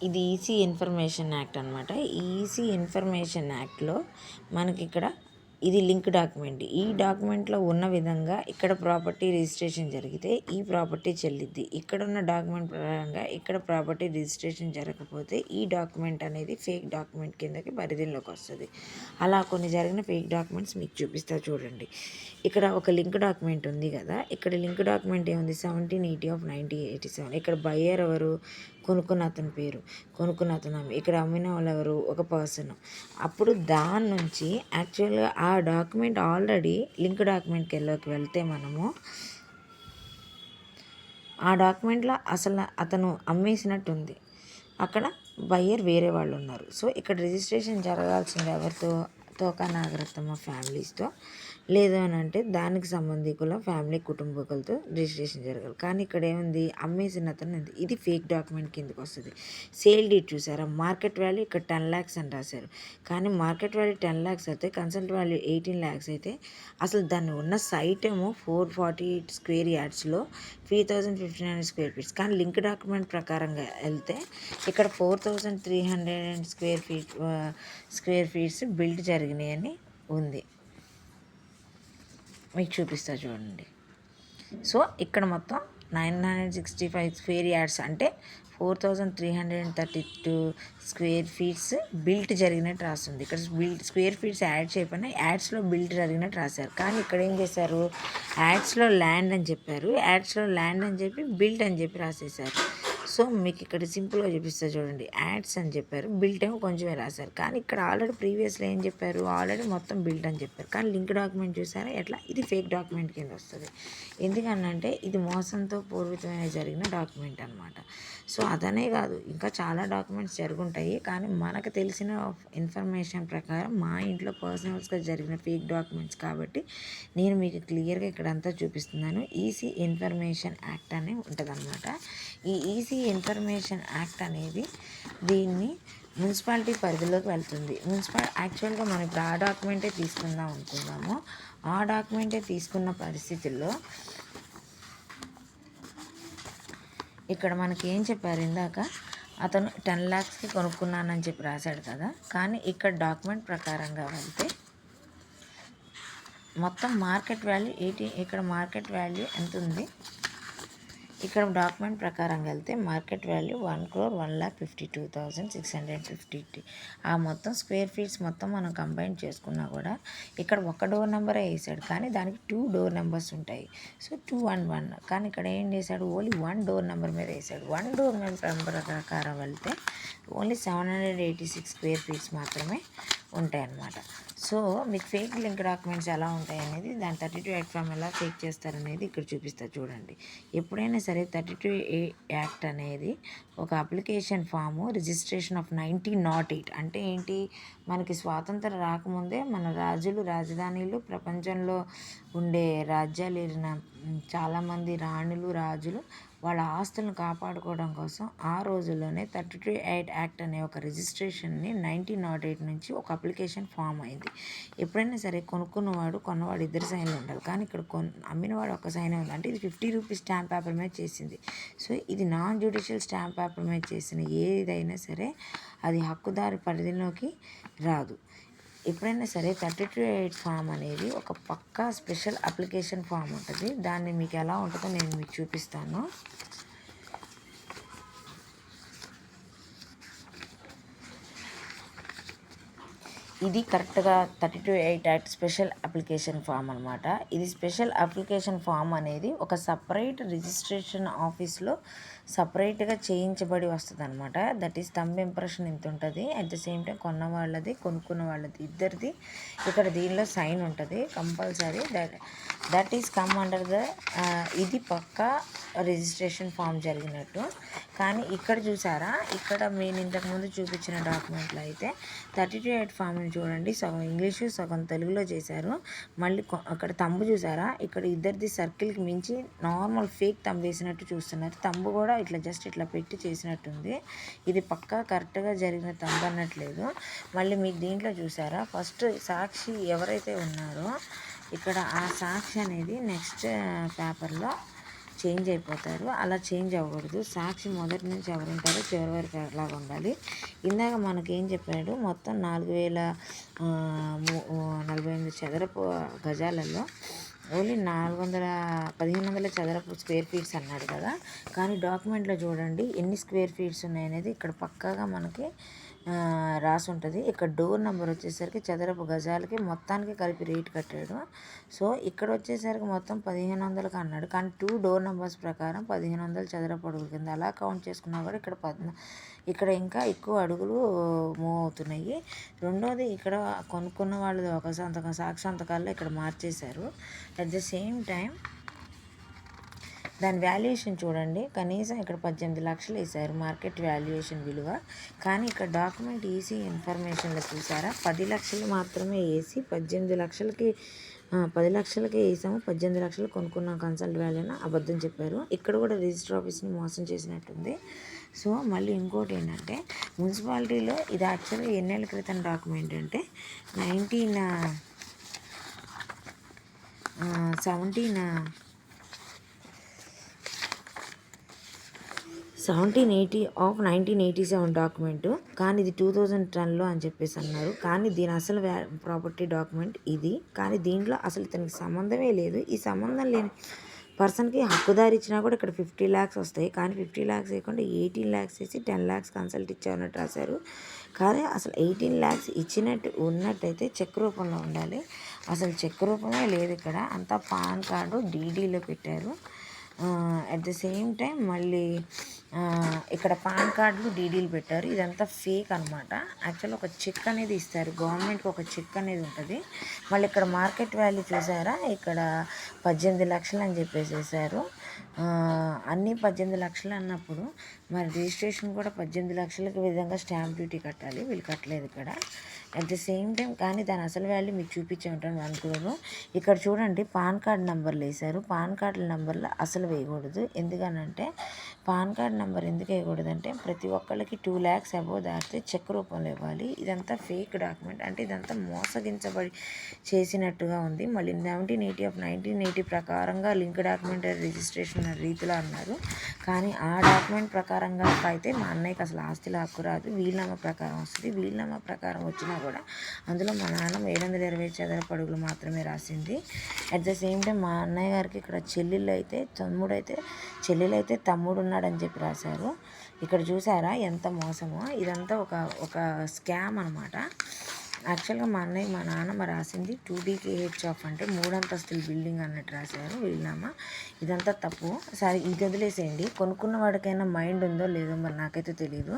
ఇది EC information act అనమాట. ఈ ఈసీ ఇన్ఫర్మేషన్ యాక్ట్లో మనకి ఇక్కడ ఇది లింక్ డాక్యుమెంట్. ఈ డాక్యుమెంట్లో ఉన్న విధంగా ఇక్కడ ప్రాపర్టీ రిజిస్ట్రేషన్ జరిగితే ఈ ప్రాపర్టీ చెల్లిద్ది. ఇక్కడ ఉన్న డాక్యుమెంట్ ప్రకారంగా ఇక్కడ ప్రాపర్టీ రిజిస్ట్రేషన్ జరగకపోతే ఈ డాక్యుమెంట్ అనేది ఫేక్ డాక్యుమెంట్ కిందకి పరిధిలోకి వస్తుంది. అలా కొన్ని జరిగిన ఫేక్ డాక్యుమెంట్స్ మీకు చూపిస్తా చూడండి. ఇక్కడ ఒక లింక్ డాక్యుమెంట్ ఉంది కదా, ఇక్కడ లింక్ డాక్యుమెంట్ ఏముంది 17/80/1987. ఇక్కడ బయ్యర్ ఎవరు, కొనుక్కున్న అతని పేరు, కొనుక్కున్న అతను ఇక్కడ అమ్మిన వాళ్ళు ఎవరు, ఒక పర్సన్. అప్పుడు దాని నుంచి యాక్చువల్గా ఆ డాక్యుమెంట్ ఆల్రెడీ లింక్ డాక్యుమెంట్కి వెళ్తే మనము ఆ డాక్యుమెంట్లో అసలు అతను అమ్మేసినట్టు ఉంది, అక్కడ బయ్యర్ వేరే వాళ్ళు ఉన్నారు. సో ఇక్కడ రిజిస్ట్రేషన్ జరగాల్సింది ఎవరితో, తోకా నాగరత్నమ్మ ఫ్యామిలీస్తో, లేదు అని అంటే దానికి సంబంధికుల ఫ్యామిలీ కుటుంబకులతో రిజిస్ట్రేషన్ జరగాలి. కానీ ఇక్కడ ఏముంది, అమ్మేసిన అతను ఉంది. ఇది ఫేక్ డాక్యుమెంట్ కిందకి వస్తుంది. సేల్ డీడ్ చూసారా, మార్కెట్ వాల్యూ ఇక్కడ 10 lakhs అని రాశారు. కానీ మార్కెట్ వాల్యూ 10 lakhs అయితే కన్సల్ట్ వాల్యూ 18 lakhs అయితే అసలు దాన్ని ఉన్న సైట్ ఏమో 448 square yardsలో 3,059 square feet. కానీ లింక్ డాక్యుమెంట్ ప్రకారంగా వెళ్తే ఇక్కడ 4,300 square feet బిల్డ్ జరిగినాయని ఉంది. మీకు చూపిస్తా చూడండి. సో ఇక్కడ మొత్తం 965 square yards అంటే 4,332 square feet బిల్ట్ జరిగినట్టు రాస్తుంది. ఇక్కడ స్క్వేర్ ఫీట్స్ యాడ్ చేయకపోయినా యాడ్స్లో బిల్ట్ జరిగినట్టు రాశారు. కానీ ఇక్కడ ఏం చేశారు, యాడ్స్లో ల్యాండ్ అని చెప్పారు, యాడ్స్లో ల్యాండ్ అని చెప్పి బిల్ట్ అని చెప్పి రాసేసారు. సో మీకు ఇక్కడ సింపుల్గా చూపిస్తా చూడండి. యాడ్స్ అని చెప్పారు, బిల్ట్ ఏమో కొంచెమే రాశారు. కానీ ఇక్కడ ఆల్రెడీ ప్రీవియస్లో ఏం చెప్పారు, ఆల్రెడీ మొత్తం బిల్ట్ అని చెప్పారు. కానీ లింక్ డాక్యుమెంట్ చూసారా ఎట్లా, ఇది ఫేక్ డాక్యుమెంట్ కింద వస్తుంది. ఎందుకనంటే ఇది మోసంతో పూర్వితమైన జరిగిన డాక్యుమెంట్ అనమాట. సో అదనే కాదు, ఇంకా చాలా డాక్యుమెంట్స్ జరుగుంటాయి. కానీ మనకు తెలిసిన ఇన్ఫర్మేషన్ ప్రకారం మా ఇంట్లో పర్సనల్స్గా జరిగిన ఫేక్ డాక్యుమెంట్స్ కాబట్టి నేను మీకు క్లియర్గా ఇక్కడంతా చూపిస్తున్నాను. ఈసీ ఇన్ఫర్మేషన్ యాక్ట్ అని ఉంటుంది అనమాట. ఈ ఈసీ ఇన్ఫర్మేషన్ యాక్ట్ అనేది దీన్ని మున్సిపాలిటీ పరిధిలోకి వెళ్తుంది. యాక్చువల్గా మనం ఇప్పుడు ఆ డాక్యుమెంటే తీసుకుందాం అనుకుందాము. ఆ డాక్యుమెంటే తీసుకున్న పరిస్థితుల్లో ఇక్కడ మనకి ఏం చెప్పారు, ఇందాక అతను 10 lakhsకి కొనుక్కున్నానని చెప్పి రాశాడు కదా. కానీ ఇక్కడ డాక్యుమెంట్ ప్రకారంగా వెళ్తే మొత్తం మార్కెట్ వాల్యూ 18, ఇక్కడ మార్కెట్ వాల్యూ ఎంత ఉంది, ఇక్కడ డాక్యుమెంట్ ప్రకారం వెళ్తే మార్కెట్ వాల్యూ 1,52,650. ఆ మొత్తం స్క్వేర్ ఫీట్స్ మొత్తం మనం కంబైన్ చేసుకున్నా కూడా ఇక్కడ ఒక డోర్ నెంబరే వేసాడు, కానీ దానికి 2 డోర్ నెంబర్స్ ఉంటాయి. So 2 and 1. కానీ ఇక్కడ ఏం చేశాడు, ఓన్లీ 1 డోర్ నెంబర్ మీద వేసాడు. 1 డోర్ నెంబర్ ప్రకారం వెళ్తే ఓన్లీ 786 స్క్వేర్ ఫీట్స్ మాత్రమే ఉంటాయన్నమాట. సో మీకు ఫేక్ లింక్ డాక్యుమెంట్స్ ఎలా ఉంటాయి అనేది, దాని 32 యాక్ట్ ఫామ్ ఎలా ఫేక్ చేస్తారనేది ఇక్కడ చూపిస్తా చూడండి. ఎప్పుడైనా సరే 32 యాక్ట్ అనేది ఒక అప్లికేషన్ ఫాము, రిజిస్ట్రేషన్ ఆఫ్ 1908 అంటే ఏంటి, మనకి స్వాతంత్రం రాకముందే మన రాజులు, రాజధానీలు, ప్రపంచంలో ఉండే రాజ్యాలు ఏలిన చాలామంది రాణులు, రాజులు వాళ్ళ ఆస్తులను కాపాడుకోవడం కోసం ఆ రోజుల్లోనే 32 యాక్ట్ అనే ఒక రిజిస్ట్రేషన్ని 1908 నుంచి ఒక అప్లికేషన్ ఫామ్ అయింది. ఎప్పుడైనా సరే కొన్నవాడు ఇద్దరు సైన్లు ఉండాలి. కానీ ఇక్కడ అమ్మినవాడు ఒక సైన్ ఉంది. అంటే ఇది 50 రూపీస్ స్టాంప్ పేపర్ మీద చేసింది. సో ఇది నాన్ జ్యుడిషియల్ స్టాంప్ పేపర్ మీద చేసిన ఏదైనా సరే అది హక్కుదారు పరిధిలోకి రాదు. ఎప్పుడైనా సరే 32 ఫామ్ అనేది ఒక పక్కా స్పెషల్ అప్లికేషన్ ఫామ్ ఉంటుంది. దాన్ని మీకు ఎలా ఉంటుందో నేను మీకు చూపిస్తాను. ఇది కరెక్ట్గా 32 యాక్ట్ స్పెషల్ అప్లికేషన్ ఫామ్ అనమాట. ఇది స్పెషల్ అప్లికేషన్ ఫామ్ అనేది ఒక సపరేట్ రిజిస్ట్రేషన్ ఆఫీస్లో సపరేట్గా చేయించబడి వస్తుంది అనమాట. దట్ ఈస్ థంబ్ ఇంప్రెషన్ ఇంత ఉంటుంది. అట్ ద సేమ్ టైం కొన్న వాళ్ళది, కొనుక్కున్న వాళ్ళది ఇద్దరిది ఇక్కడ దీనిలో సైన్ ఉంటుంది compulsory. That is come under the ఇది పక్కా రిజిస్ట్రేషన్ ఫామ్ జరిగినట్టు. కానీ ఇక్కడ చూసారా, ఇక్కడ నేను ఇంతకుముందు చూపించిన డాక్యుమెంట్లో అయితే 32 యాక్ట్ ఫామ్ని చూడండి, సగం ఇంగ్లీషు సగం తెలుగులో చేశారు. మళ్ళీ అక్కడ తంబు చూసారా, ఇక్కడ ఇద్దరిది సర్కిల్కి మించి నార్మల్ ఫేక్ తంబు వేసినట్టు చూస్తున్నారు. తంబు కూడా ఇట్లా జస్ట్ ఇట్లా పెట్టి చేసినట్టుంది. ఇది పక్కా కరెక్ట్గా జరిగిన తంబు అన్నట్లేదు. మళ్ళీ మీకు దీంట్లో చూసారా, ఫస్ట్ సాక్షి ఎవరైతే ఉన్నారో ఇక్కడ ఆ సాక్షి అనేది నెక్స్ట్ పేపర్లో చేంజ్ అయిపోతారు. అలా చేంజ్ అవ్వకూడదు. సాక్షి మొదటి నుంచి ఎవరుంటారో చివరి వరకు అలాగ ఉండాలి. ఇందాక మనకేం చెప్పాడు, మొత్తం 4048 చదరపు గజాలలో ఓన్లీ 1500 చదరపు స్క్వేర్ ఫీట్స్ అన్నాడు కదా. కానీ డాక్యుమెంట్లో చూడండి ఎన్ని స్క్వేర్ ఫీట్స్ ఉన్నాయనేది ఇక్కడ పక్కాగా మనకి రాసి ఉంటుంది. ఇక్కడ డోర్ నెంబర్ వచ్చేసరికి చదరపు గజాలకి మొత్తానికి కలిపి రేట్ కట్టాడు. సో ఇక్కడ వచ్చేసరికి మొత్తం 1500కి అన్నాడు. కానీ 2 డోర్ నెంబర్స్ ప్రకారం 1500 చదరపు అడుగుల కింద అలా కౌంట్ చేసుకున్నా కూడా ఇక్కడ ఇంకా ఎక్కువ అడుగులు మూవ్ అవుతున్నాయి. రెండోది ఇక్కడ కొనుక్కున్న వాళ్ళు ఒక సాక్షి సంతకాల్లో ఇక్కడ మార్చేశారు. అట్ ద సేమ్ టైం దాని వాల్యుయేషన్ చూడండి, కనీసం ఇక్కడ 18 లక్షలు వేశారు మార్కెట్ వాల్యుయేషన్ విలువ. కానీ ఇక్కడ డాక్యుమెంట్ ఈసీ ఇన్ఫర్మేషన్లో చూసారా 10 లక్షలు మాత్రమే వేసి 18 లక్షలకి 10 లక్షలకి వేసాము, 18 లక్షలు కొనుక్కున్నాం కన్సల్ట్ వాల్యూ అని అబద్ధం చెప్పారు. ఇక్కడ కూడా రిజిస్టర్ ఆఫీస్ని మోసం చేసినట్టుంది. సో మళ్ళీ ఇంకోటి ఏంటంటే మున్సిపాలిటీలో ఇది యాక్చువల్గా ఎన్నేళ్ళ క్రితం డాక్యుమెంట్ అంటే 1987 డాక్యుమెంటు. కానీ ఇది 2010లో అని చెప్పేసి అన్నారు. కానీ దీని అసలు ప్రాపర్టీ డాక్యుమెంట్ ఇది. కానీ దీంట్లో అసలు ఇతనికి సంబంధమే లేదు. ఈ సంబంధం లేని పర్సన్కి హక్కుదారి ఇచ్చినా కూడా ఇక్కడ 50 lakhs వస్తాయి. కానీ 50 lakhs వేయకుండా 18 lakhs వేసి 10 lakhs కన్సల్ట్ ఇచ్చామన్నట్టు రాశారు. కానీ అసలు 18 lakhs ఇచ్చినట్టు ఉన్నట్టయితే చెక్ రూపంలో ఉండాలి. అసలు చెక్ రూపమే లేదు ఇక్కడ, అంతా పాన్ కార్డు డీడీలో పెట్టారు. అట్ ద సేమ్ టైం మళ్ళీ ఇక్కడ పాన్ కార్డులు డీడీలు పెట్టారు. ఇదంతా ఫేక్ అనమాట. యాక్చువల్ ఒక చెక్ అనేది ఇస్తారు, గవర్నమెంట్కి ఒక చెక్ అనేది ఉంటుంది. మళ్ళీ ఇక్కడ మార్కెట్ వాల్యూ చూసారా, ఇక్కడ 18 లక్షలు అని చెప్పేసేసారు. అన్నీ 18 లక్షలు అన్నప్పుడు మరి రిజిస్ట్రేషన్ కూడా 18 లక్షలకి విధంగా స్టాంప్ డ్యూటీ కట్టాలి. వీళ్ళు కట్టలేదు ఇక్కడ. అట్ ద సేమ్ టైం కానీ దాని అసలు వాల్యూ మీకు చూపించే ఉంటాను 1 crore. ఇక్కడ చూడండి పాన్ కార్డ్ నెంబర్లు వేశారు. పాన్ కార్డుల నెంబర్లు అసలు వేయకూడదు. ఎందుకనంటే పాన్ కార్డ్ నెంబర్ ఎందుకు వేయకూడదంటే ప్రతి ఒక్కళ్ళకి 2 lakhs అబోవ్ దాటితే చెక్ రూపంలో ఇవ్వాలి. ఇదంతా ఫేక్ డాక్యుమెంట్, అంటే ఇదంతా మోసగించబడి చేసినట్టుగా ఉంది. మళ్ళీ 1980 ప్రకారంగా లింక్ డాక్యుమెంట్ రిజిస్ట్రేషన్ రీతిలో అన్నారు. కానీ ఆ డాక్యుమెంట్ ప్రకారంగా అయితే మా అన్నయ్యకి అసలు ఆస్తిలో హక్కు రాదు. వీలునామా ప్రకారం వస్తుంది. వీలునామా ప్రకారం వచ్చినా కూడా అందులో మా నాన్న 720 చదరపు అడుగులు మాత్రమే రాసింది. అట్ ద సేమ్ టైం మా అన్నయ్య గారికి ఇక్కడ చెల్లెలైతే తమ్ముడు ఉన్నాడని చెప్పి రాశారు. ఇక్కడ చూసారా ఎంత మోసమో. ఇదంతా ఒక స్కామ్ అనమాట. యాక్చువల్గా మా నాన్నమ్మ రాసింది 2DKH అంటే 3 అంతస్తుల బిల్డింగ్ అన్నట్టు రాశారు వీలునామా. ఇదంతా తప్పు. సరే ఇది వదిలేసేయండి. కొనుక్కున్న వాడికైనా మైండ్ ఉందో లేదో మరి నాకైతే తెలియదు.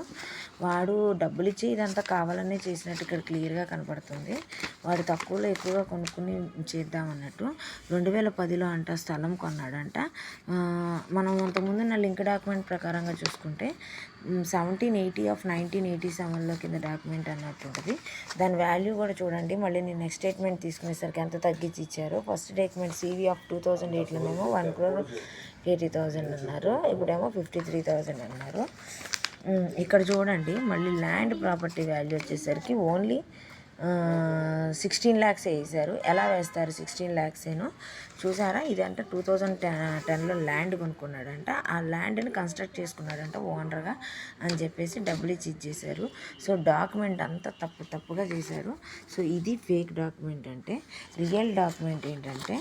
వాడు డబ్బులు ఇచ్చి ఇదంతా కావాలనే చేసినట్టు ఇక్కడ క్లియర్గా కనపడుతుంది. వాడు తక్కువలో ఎక్కువగా కొనుక్కుని చేద్దామన్నట్టు. 2010లో అంట స్థలం కొన్నాడంట. మనం అంతకుముందున్న లింక్ డాక్యుమెంట్ ప్రకారంగా చూసుకుంటే 1987లో కింద డాక్యుమెంట్ అన్నట్టు ఉంటుంది. దాని వాల్యూ కూడా చూడండి. మళ్ళీ నేను నెక్స్ట్ స్టేట్మెంట్ తీసుకునేసరికి ఎంత తగ్గించి ఇచ్చారు. ఫస్ట్ డాక్యుమెంట్ CV ఆఫ్ 2008లోనేమో 1,80,000 అన్నారు. ఇప్పుడేమో 53,000 అన్నారు. ఇక్కడ చూడండి మళ్ళీ ల్యాండ్ ప్రాపర్టీ వాల్యూ వచ్చేసరికి ఓన్లీ 16 lakhs వేసారు. ఎలా వేస్తారు 16 lakhs చూసారా. ఇదంటే 2010లో ల్యాండ్ కొనుక్కున్నాడంట. ఆ ల్యాండ్ని కన్స్ట్రక్ట్ చేసుకున్నాడంట ఓనర్గా అని చెప్పేసి డబ్బులు ఇచ్చి ఇచ్చేసారు. సో డాక్యుమెంట్ అంతా తప్పుగా చేశారు. సో ఇది ఫేక్ డాక్యుమెంట్. అంటే రియల్ డాక్యుమెంట్ ఏంటంటే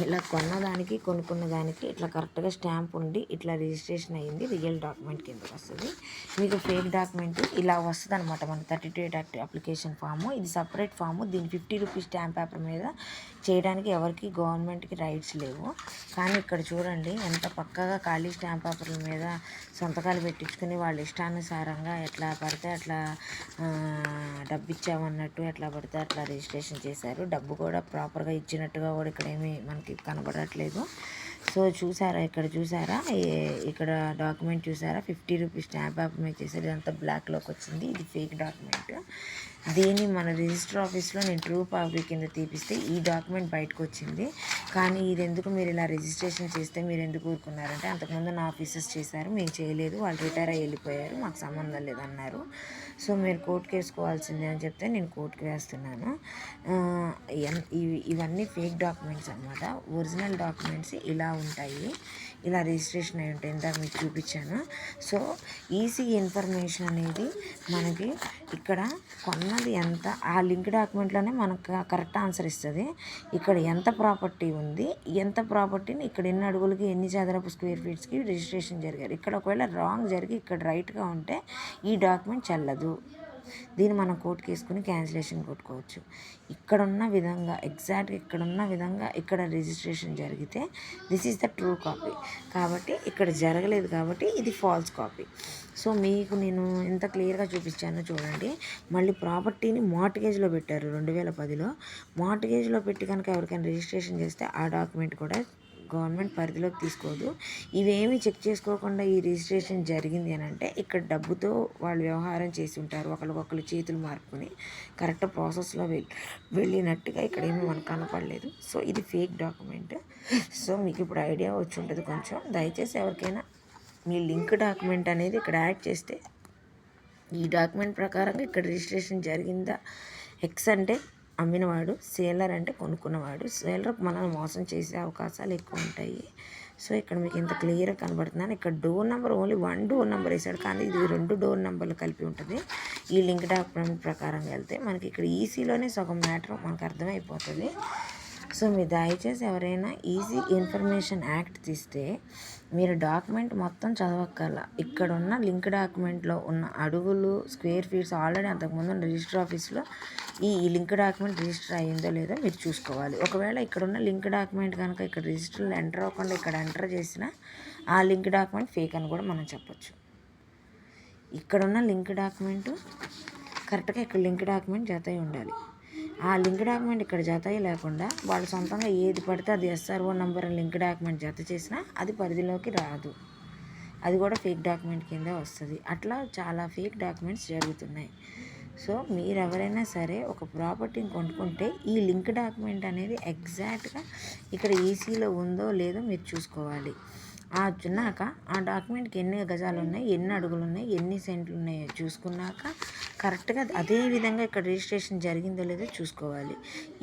ఇలా కొనుక్కున్న దానికి ఇట్లా కరెక్ట్గా స్టాంప్ ఉండి ఇట్లా రిజిస్ట్రేషన్ అయ్యింది. రియల్ డాక్యుమెంట్ కిందకి వస్తుంది. మీకు ఫేక్ డాక్యుమెంట్ ఇలా వస్తుంది అనమాట. మన 32 Act అప్లికేషన్ ఫాము. ఇది సపరేట్ ఫాము. దీన్ని 50 రూపీస్ స్టాంప్ పేపర్ మీద చేయడానికి ఎవరికి గవర్నమెంట్కి రైట్స్ లేవు. కానీ ఇక్కడ చూడండి ఎంత పక్కాగా ఖాళీ స్టాంప్ పేపర్ల మీద సంతకాలు పెట్టించుకుని వాళ్ళ ఇష్టానుసారంగా ఎట్లా పడితే అట్లా డబ్బు ఇచ్చామన్నట్టు ఎట్లా పడితే అట్లా రిజిస్ట్రేషన్ చేశారు. డబ్బు కూడా ప్రాపర్గా ఇచ్చినట్టుగా కూడా ఇక్కడ ఏమీ మనకి కనబడట్లేదు. సో చూసారా, ఇక్కడ చూసారా, ఇక్కడ డాక్యుమెంట్ చూసారా 50 రూపీస్ స్టాంప్ పేపర్ మీద చేశారు. ఇదంతా బ్లాక్లోకి వచ్చింది. ఇది ఫేక్ డాక్యుమెంట్. దీన్ని మన రిజిస్టర్ ఆఫీస్లో నేను ట్రూ కాపీ కింద తీపిస్తే ఈ డాక్యుమెంట్ బయటకు వచ్చింది. కానీ ఇది ఎందుకు మీరు ఇలా రిజిస్ట్రేషన్ చేస్తే మీరు ఎందుకు ఊరుకున్నారంటే అంతకుముందు నా ఆఫీసర్స్ చేశారు, మేము చేయలేదు, వాళ్ళు రిటైర్ అయ్యి వెళ్ళిపోయారు, మాకు సంబంధం లేదన్నారు. సో మీరు కోర్టుకు వేసుకోవాల్సిందే అని చెప్తే నేను కోర్టుకు వేస్తున్నాను. ఇవన్నీ ఫేక్ డాక్యుమెంట్స్ అన్నమాట. ఒరిజినల్ డాక్యుమెంట్స్ ఇలా ఉంటాయి. ఇలా రిజిస్ట్రేషన్ అయి ఉంటాయి. ఇందాక మీకు చూపించాను. సో ఈసీ ఇన్ఫర్మేషన్ అనేది మనకి ఇక్కడ కొన్నది ఎంత, ఆ లింక్ డాక్యుమెంట్లోనే మనకు కరెక్ట్ ఆన్సర్ ఇస్తుంది. ఇక్కడ ఎంత ప్రాపర్టీ ఉంది, ఎంత ప్రాపర్టీని ఇక్కడ ఎన్ని అడుగులకి ఎన్ని చదరపు స్క్వేర్ ఫీట్స్కి రిజిస్ట్రేషన్ జరిగారు. ఇక్కడ ఒకవేళ రాంగ్ జరిగి ఇక్కడ రైట్గా ఉంటే ఈ డాక్యుమెంట్ చెల్లదు. దీన్ని మనం కోర్టుకి వేసుకుని క్యాన్సిలేషన్ కొట్టుకోవచ్చు. ఇక్కడున్న విధంగా ఎగ్జాక్ట్గా ఇక్కడున్న విధంగా ఇక్కడ రిజిస్ట్రేషన్ జరిగితే this is the true copy. కాబట్టి ఇక్కడ జరగలేదు కాబట్టి ఇది ఫాల్స్ కాపీ. సో మీకు నేను ఎంత క్లియర్గా చూపించానో చూడండి. మళ్ళీ ప్రాపర్టీని మార్ట్గేజ్లో పెట్టారు 2010లో. మార్ట్గేజ్లో పెట్టి కనుక ఎవరికైనా రిజిస్ట్రేషన్ చేస్తే ఆ డాక్యుమెంట్ కూడా గవర్నమెంట్ పరిధిలోకి తీసుకోదు. ఇవేమీ చెక్ చేసుకోకుండా ఈ రిజిస్ట్రేషన్ జరిగింది అని అంటే ఇక్కడ డబ్బుతో వాళ్ళు వ్యవహారం చేసి ఉంటారు. ఒకరికొకరు చేతులు మార్పుని కరెక్ట్ ప్రాసెస్లో వెళ్ళినట్టుగా ఇక్కడ ఏమీ మనకు కనపడలేదు. సో ఇది ఫేక్ డాక్యుమెంట్. సో మీకు ఇప్పుడు ఐడియా వచ్చి ఉంటుంది కొంచెం. దయచేసి ఎవరికైనా మీ లింక్ డాక్యుమెంట్ అనేది ఇక్కడ యాడ్ చేస్తే ఈ డాక్యుమెంట్ ప్రకారంగా ఇక్కడ రిజిస్ట్రేషన్ జరిగిందా, ఎక్స్ అంటే అమ్మినవాడు, సేలర్ అంటే కొనుక్కున్నవాడు, సేలర్ మనల్ని మోసం చేసే అవకాశాలు ఎక్కువ ఉంటాయి. సో ఇక్కడ మీకు ఇంత క్లియర్గా కనబడుతున్నాను. ఇక్కడ door number only 1 door number వేసాడు, కానీ ఇది 2 డోర్ నెంబర్లు కలిపి ఉంటుంది. ఈ లింక్ డాక్యుమెంట్ ప్రకారంగా వెళ్తే మనకి ఇక్కడ ఈసీలోనే సగం మ్యాటర్ మనకు అర్థమైపోతుంది. సో మీరు దయచేసి ఎవరైనా ఈజీ ఇన్ఫర్మేషన్ యాక్ట్ తీస్తే మీరు డాక్యుమెంట్ మొత్తం చదవక్కర్ల. ఇక్కడ ఉన్న లింక్ డాక్యుమెంట్లో ఉన్న అడుగులు, స్క్వేర్ ఫీట్స్ ఆల్రెడీ అంతకుముందు రిజిస్టర్ ఆఫీస్లో ఈ లింక్ డాక్యుమెంట్ రిజిస్టర్ అయ్యిందో లేదో మీరు చూసుకోవాలి. ఒకవేళ ఇక్కడున్న లింక్ డాక్యుమెంట్ కనుక ఇక్కడ రిజిస్టర్లో ఎంటర్ అవ్వకుండా ఇక్కడ ఎంటర్ చేసినా ఆ లింక్ డాక్యుమెంట్ ఫేక్ అని కూడా మనం చెప్పొచ్చు. ఇక్కడున్న లింక్ డాక్యుమెంట్ కరెక్ట్గా ఇక్కడ లింక్ డాక్యుమెంట్ జత అయి ఉండాలి. ఆ లింక్ డాక్యుమెంట్ ఇక్కడ జత లేకుండా వాళ్ళు సొంతంగా ఏది పడితే అది ఎస్ఆర్ఓ నెంబర్ లింక్ డాక్యుమెంట్ జత చేసినా అది పరిధిలోకి రాదు. అది కూడా ఫేక్ డాక్యుమెంట్ కింద వస్తుంది. అట్లా చాలా ఫేక్ డాక్యుమెంట్స్ జరుగుతున్నాయి. సో మీరు ఎవరైనా సరే ఒక ప్రాపర్టీని కొనుక్కుంటే ఈ లింక్ డాక్యుమెంట్ అనేది ఎగ్జాక్ట్గా ఇక్కడ ఈసీలో ఉందో లేదో మీరు చూసుకోవాలి. చూన్నాక ఆ డాక్యుమెంట్కి ఎన్ని గజాలు ఉన్నాయి, ఎన్ని అడుగులు ఉన్నాయి, ఎన్ని సెంట్లు ఉన్నాయో చూసుకున్నాక కరెక్ట్గా అదే విధంగా ఇక్కడ రిజిస్ట్రేషన్ జరిగిందో లేదో చూసుకోవాలి.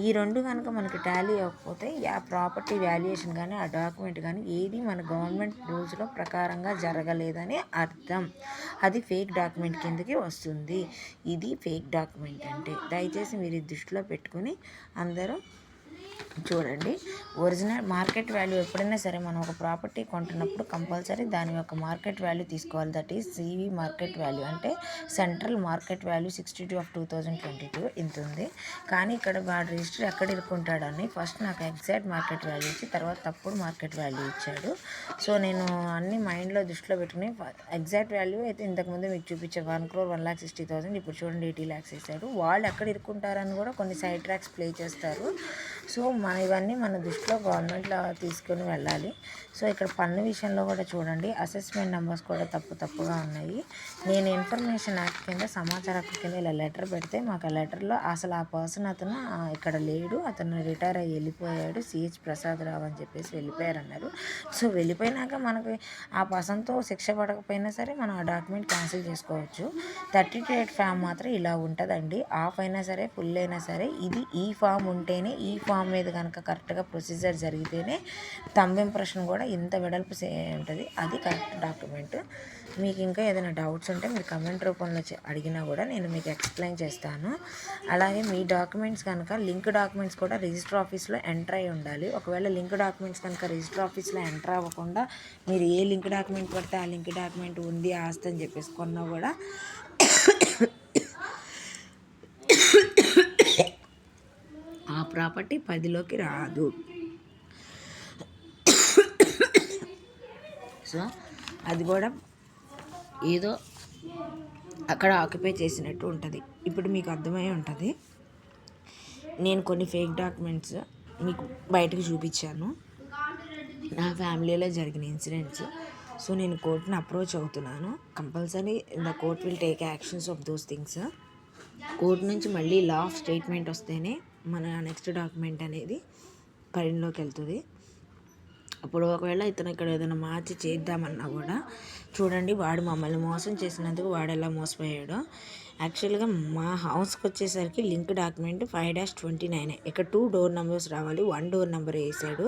ఈ రెండు కనుక మనకి టాలీ అవ్వకపోతే ఆ ప్రాపర్టీ వాల్యుయేషన్ కానీ ఆ డాక్యుమెంట్ కానీ ఏది మన గవర్నమెంట్ రూల్స్లో ప్రకారంగా జరగలేదని అర్థం. అది ఫేక్ డాక్యుమెంట్ కిందకి వస్తుంది. ఇది ఫేక్ డాక్యుమెంట్ అంటే దయచేసి మీరు ఇది దృష్టిలో పెట్టుకుని అందరూ చూడండి. ఒరిజినల్ మార్కెట్ వాల్యూ ఎప్పుడైనా సరే మనం ఒక ప్రాపర్టీ కొంటున్నప్పుడు కంపల్సరీ దాని యొక్క మార్కెట్ వాల్యూ తీసుకోవాలి. That is CV market value అంటే సెంట్రల్ మార్కెట్ వాల్యూ 62 of 2022 ఇంత ఉంది. కానీ ఇక్కడ వాడు రిజిస్టర్ ఎక్కడ ఇరుక్కుంటాడని ఫస్ట్ నాకు ఎగ్జాక్ట్ మార్కెట్ వాల్యూ ఇచ్చి తర్వాత తప్పుడు మార్కెట్ వాల్యూ ఇచ్చాడు. సో నేను అన్ని మైండ్లో దృష్టిలో పెట్టుకుని ఎగ్జాక్ట్ వాల్యూ అయితే ఇంతకుముందు మీకు చూపించే 1,60,000 ఇప్పుడు చూడండి 80 lakhs వేసాడు. వాళ్ళు ఎక్కడ ఇరుక్కుంటారని కూడా కొన్ని సైడ్ ట్రాక్స్ ప్లే చేస్తారు. సో ఇవన్నీ మన దృష్టిలో గవర్నమెంట్లో తీసుకొని వెళ్ళాలి. సో ఇక్కడ పన్ను విషయంలో కూడా చూడండి అసెస్మెంట్ నెంబర్స్ కూడా తప్పుగా ఉన్నాయి. నేను ఇన్ఫర్మేషన్ యాక్ట్ కింద సమాచార హక్కు కింద ఇలా లెటర్ పెడితే మాకు ఆ లెటర్లో అసలు ఆ పర్సన్ అతను ఇక్కడ లేడు, అతను రిటైర్ అయ్యి వెళ్ళిపోయాడు, సిహెచ్ ప్రసాదరావు అని చెప్పేసి వెళ్ళిపోయారన్నారు. సో వెళ్ళిపోయినాక మనకి ఆ పర్సన్తో శిక్ష పడకపోయినా సరే మనం ఆ డాక్యుమెంట్ క్యాన్సిల్ చేసుకోవచ్చు. 38 ఫామ్ మాత్రం ఇలా ఉంటుందండి. ఆఫ్ అయినా సరే ఫుల్ అయినా సరే ఇది ఈ ఫామ్ ఉంటేనే, ఈ ఫామ్ మీద కనుక కరెక్ట్గా ప్రొసీజర్ జరిగితేనే థంబ్ ఇంప్రెషన్ కూడా ఇంత వెడల్పు ఉంటుంది. అది కరెక్ట్ డాక్యుమెంట్. మీకు ఇంకా ఏదైనా డౌట్స్ ఉంటే మీరు కమెంట్ రూపంలో అడిగినా కూడా నేను మీకు ఎక్స్ప్లెయిన్ చేస్తాను. అలాగే మీ డాక్యుమెంట్స్ కనుక లింక్ డాక్యుమెంట్స్ కూడా రిజిస్టర్ ఆఫీస్లో ఎంటర్ అయి ఉండాలి. ఒకవేళ లింక్ డాక్యుమెంట్స్ కనుక రిజిస్టర్ ఆఫీస్లో ఎంటర్ అవ్వకుండా మీరు ఏ లింక్ డాక్యుమెంట్ పడితే ఆ లింక్ డాక్యుమెంట్ ఉంది ఆస్తి అని చెప్పేసి కొన్నా కూడా ఆ ప్రాపర్టీ పరిధిలోకి రాదు. సో అది కూడా ఏదో అక్కడ ఆక్యుపై చేసినట్టు ఉంటుంది. ఇప్పుడు మీకు అర్థమై ఉంటుంది. నేను కొన్ని ఫేక్ డాక్యుమెంట్స్ మీకు బయటకు చూపించాను, నా ఫ్యామిలీలో జరిగిన ఇన్సిడెంట్స్. సో నేను కోర్టుని అప్రోచ్ అవుతున్నాను. Compulsory the court will take actions of those things. Court నుంచి మళ్ళీ లా ఆఫ్ స్టేట్మెంట్ వస్తేనే మన నెక్స్ట్ డాక్యుమెంట్ అనేది పరిధిలోకి వెళ్తుంది. అప్పుడు ఒకవేళ ఇతను ఇక్కడ ఏదైనా మార్చి చేద్దామన్నా కూడా చూడండి, వాడు మమ్మల్ని మోసం చేసినందుకు వాడు ఎలా మోసపోయాడో. యాక్చువల్గా మా హౌస్కి వచ్చేసరికి లింక్ డాక్యుమెంట్ 5-29 ఇక్కడ 2 డోర్ నెంబర్స్ రావాలి, 1 డోర్ నెంబర్ వేసాడు.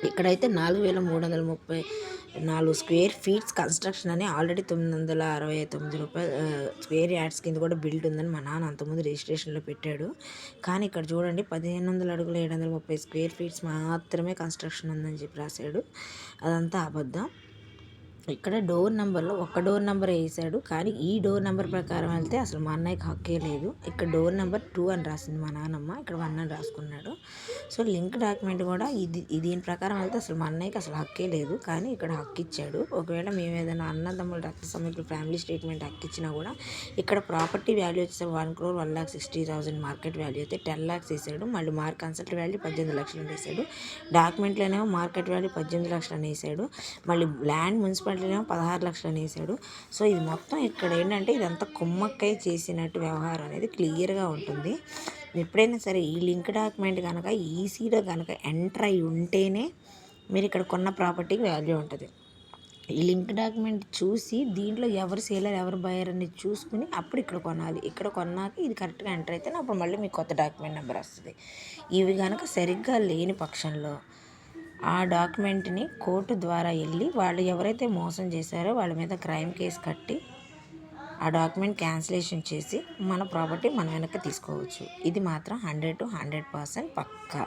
ఇక్కడైతే 4334 స్క్వేర్ ఫీట్స్ కన్స్ట్రక్షన్ అని ఆల్రెడీ 969 రూపాయలు స్క్వేర్ యార్డ్స్ కింద కూడా బిల్డ్ ఉందని మా నాన్న అంతకుముందు రిజిస్ట్రేషన్లో పెట్టాడు. కానీ ఇక్కడ చూడండి 1500 అడుగులు 730 స్క్వేర్ ఫీట్స్ మాత్రమే కన్స్ట్రక్షన్ ఉందని చెప్పి రాశాడు. అదంతా అబద్ధం. ఇక్కడ డోర్ నెంబర్లో ఒక డోర్ నెంబర్ వేసాడు, కానీ ఈ డోర్ నెంబర్ ప్రకారం వెళ్తే అసలు మా అన్నయ్యకి హక్కే లేదు. ఇక్కడ డోర్ నెంబర్ 2 అని రాసింది మా నాన్నమ్మ, ఇక్కడ 1 అని రాసుకున్నాడు. సో లింక్ డాక్యుమెంట్ కూడా దీని ప్రకారం వెళ్తే అసలు మా అన్నయ్యకి అసలు హక్కే లేదు, కానీ ఇక్కడ హక్కు ఇచ్చాడు. ఒకవేళ మేము ఏదైనా అన్నదమ్ములు రక్త సంబంధికులు ఫ్యామిలీ స్టేట్మెంట్ హక్కు ఇచ్చినా కూడా ఇక్కడ ప్రాపర్టీ వాల్యూ వచ్చేసి 1,01,60,000 మార్కెట్ వాల్యూ అయితే 10 lakhs వేసాడు. మళ్ళీ కన్సల్ట్ వాల్యూ 18 లక్షలు వేసాడు. డాక్యుమెంట్లోనేమో మార్కెట్ వాల్యూ 18 లక్షలు అని వేసాడు. మళ్ళీ ల్యాండ్ మున్సిపాలిటీలో 16 లక్షలు అని వేసాడు. సో ఇది మొత్తం ఇక్కడ ఏంటంటే ఇదంతా కుమ్మక్కై చేసినట్టు వ్యవహారం అనేది క్లియర్గా ఉంటుంది. ఎప్పుడైనా సరే ఈ లింక్ డాక్యుమెంట్ కనుక ఈసీలో కనుక ఎంటర్ అయి ఉంటేనే మీరు ఇక్కడ కొన్న ప్రాపర్టీకి వాల్యూ ఉంటుంది. ఈ లింక్ డాక్యుమెంట్ చూసి దీంట్లో ఎవరు సేలర్ ఎవరు బయర్ అనేది చూసుకుని అప్పుడు ఇక్కడ కొనాలి. ఇక్కడ కొన్నాక ఇది కరెక్ట్గా ఎంటర్ అయితే అప్పుడు మళ్ళీ మీకు కొత్త డాక్యుమెంట్ నెంబర్ వస్తుంది. ఇవి కనుక సరిగ్గా లేని పక్షంలో ఆ డాక్యుమెంట్ని కోర్టు ద్వారా వెళ్ళి వాళ్ళు ఎవరైతే మోసం చేశారో వాళ్ళ మీద క్రైమ్ కేసు కట్టి ఆ డాక్యుమెంట్ క్యాన్సిలేషన్ చేసి మన ప్రాపర్టీ మనం వెనక్కి తీసుకోవచ్చు. ఇది మాత్రం 100% పక్కా.